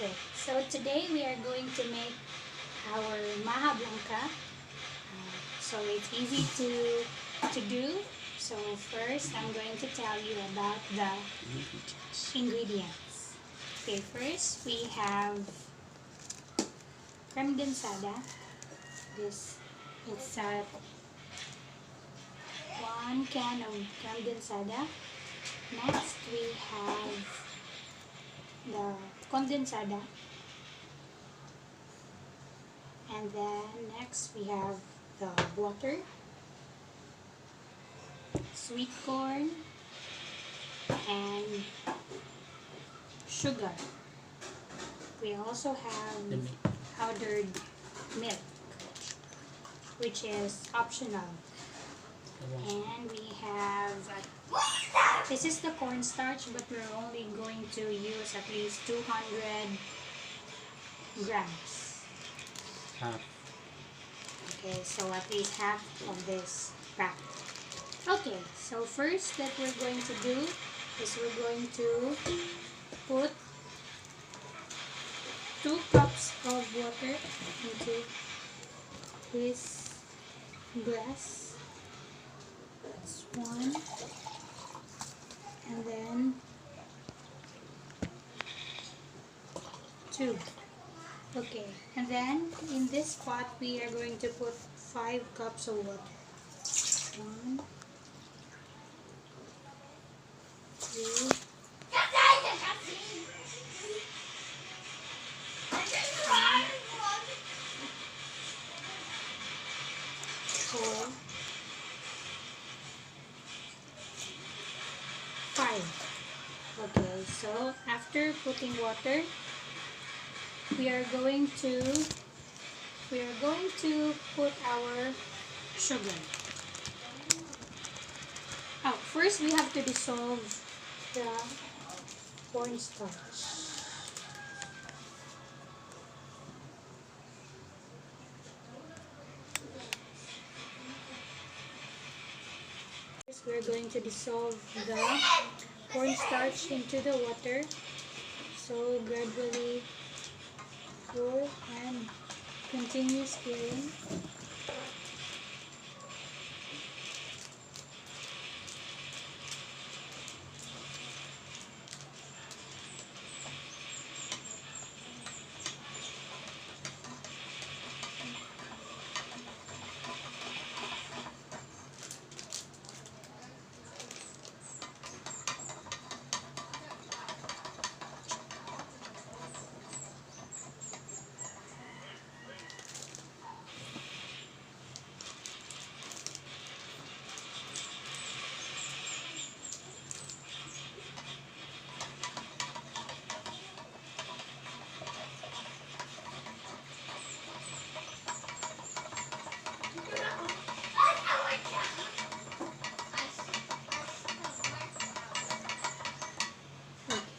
Okay, so today we are going to make our maha blanca. So it's easy to do. So first, I'm going to tell you about the ingredients. Okay, first we have creme densada. This it's 1 can of creme densada. Next we have the condensada. And then next we have the water, sweet corn, and sugar. We also have powdered milk, which is optional. And we have, this is the cornstarch, but we're only going to use at least 200 grams. Half. Okay, so at least half of this pack. Okay, so first that we're going to do is we're going to put 2 cups of water into this glass. That's 1, and then 2. Okay, and then in this pot we are going to put 5 cups of water. 1, 2, 4, 5. Okay, so after putting water, we are going to put our sugar. Oh, first we have to dissolve the cornstarch. First we're going to dissolve the cornstarch into the water. So gradually pour and continue stirring.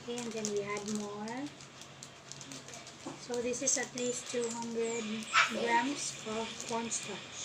Okay, and then we add more. So this is at least 200 grams of cornstarch.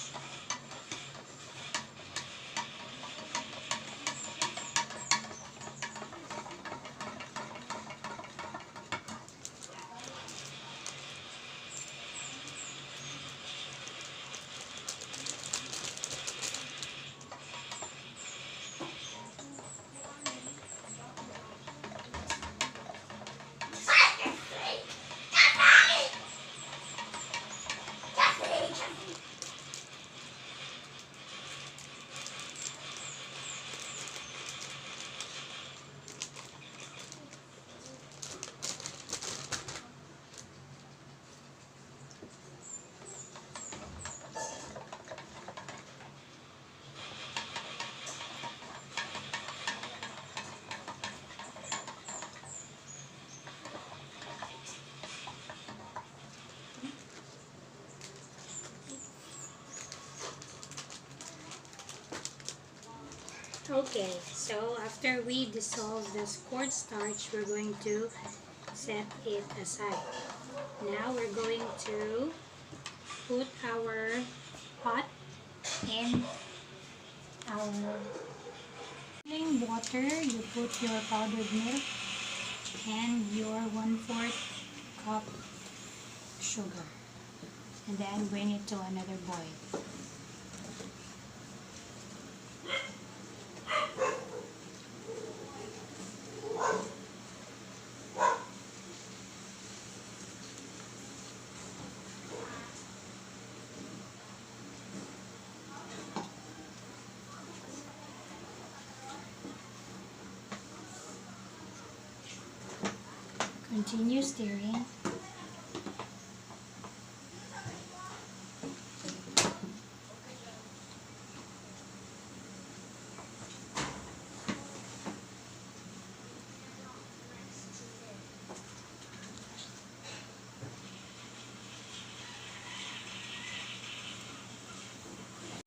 Okay, so after we dissolve the cornstarch, we're going to set it aside. Now we're going to put our pot in our boiling water. You put your powdered milk and your 1/4 cup sugar, and then bring it to another boil. Continue stirring.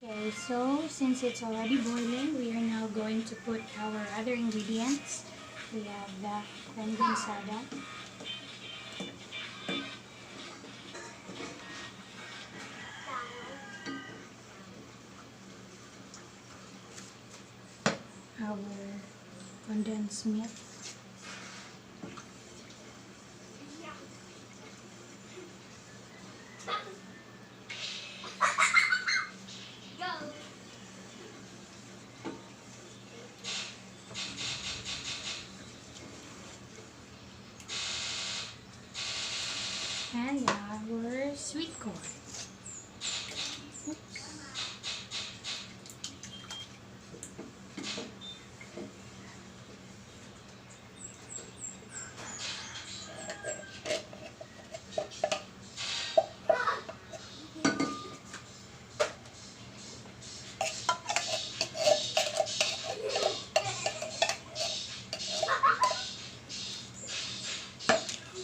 Okay, so since it's already boiling, we are now going to put our other ingredients. We have the condensada, our condensed milk, and our sweet corn. Oops.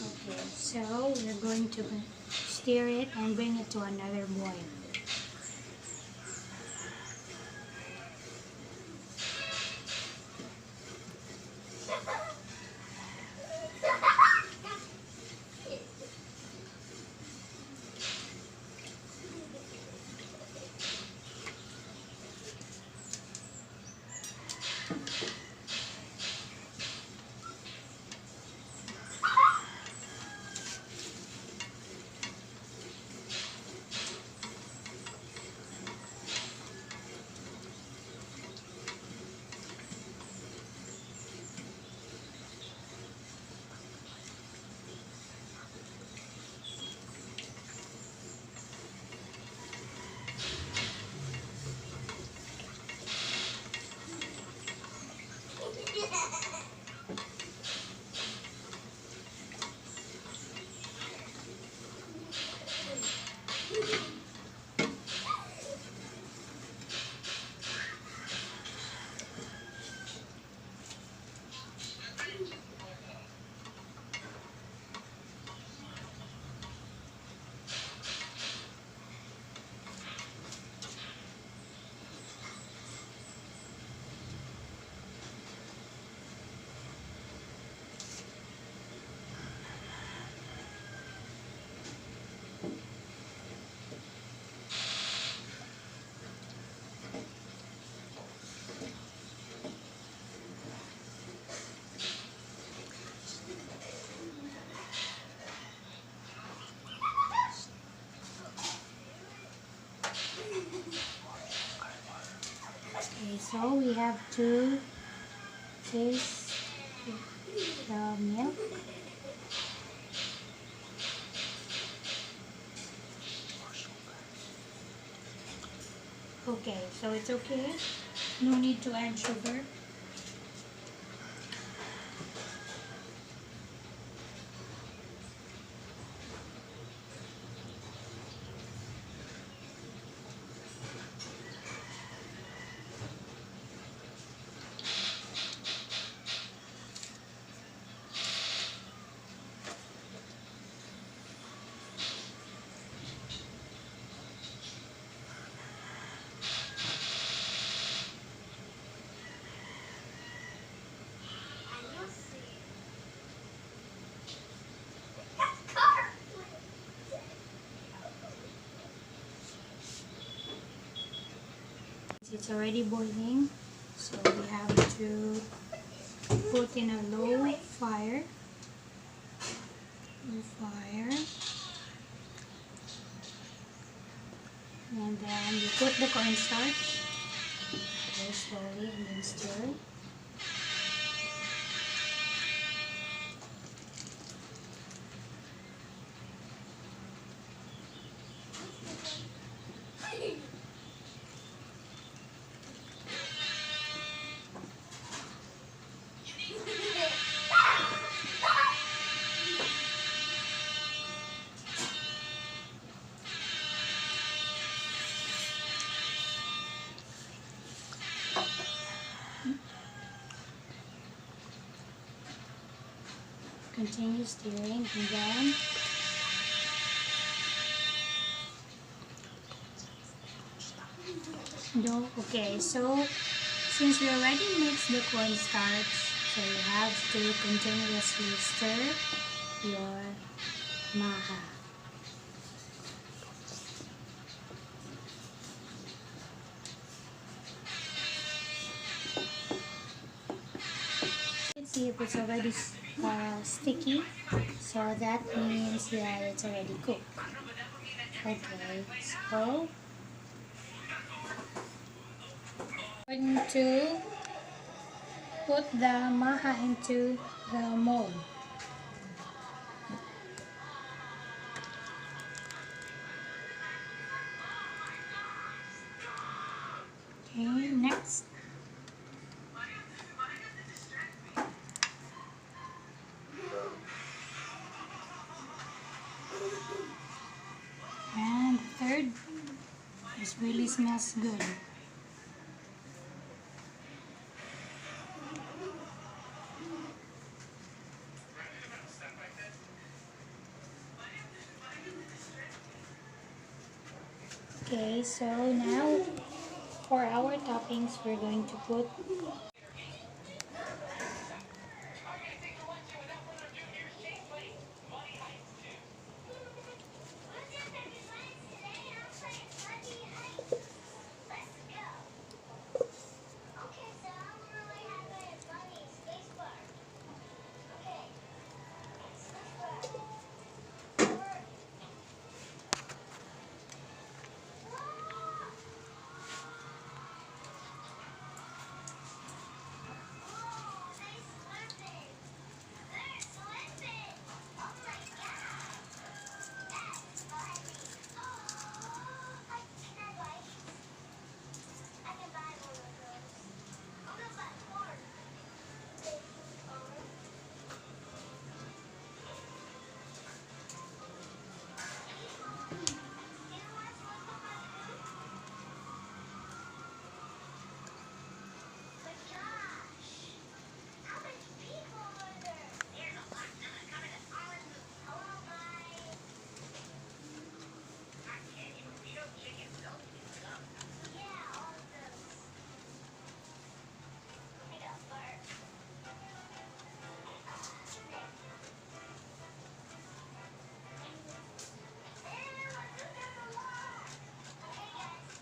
Okay, so we're going to stir it and bring it to another boil. Okay, so we have to taste the milk. Okay, so it's okay. No need to add sugar. It's already boiling, so we have to put in a low fire. fire. And then you put the cornstarch. Very slowly and then stir. Continue stirring and then okay, so since we already mixed the cornstarch, so you have to continuously stir your maha. Let's see if it's already sticky, so that means that it's already cooked. Okay, so I'm going to put the maha into the mold. Okay, next. And third, this really smells good. Okay, so now for our toppings, we're going to put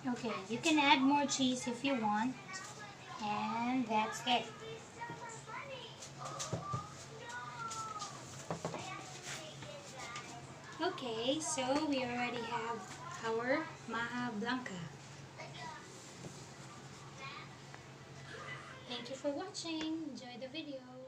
okay, you can add more cheese if you want, and that's it. Okay, so we already have our maha blanca. Thank you for watching. Enjoy the video.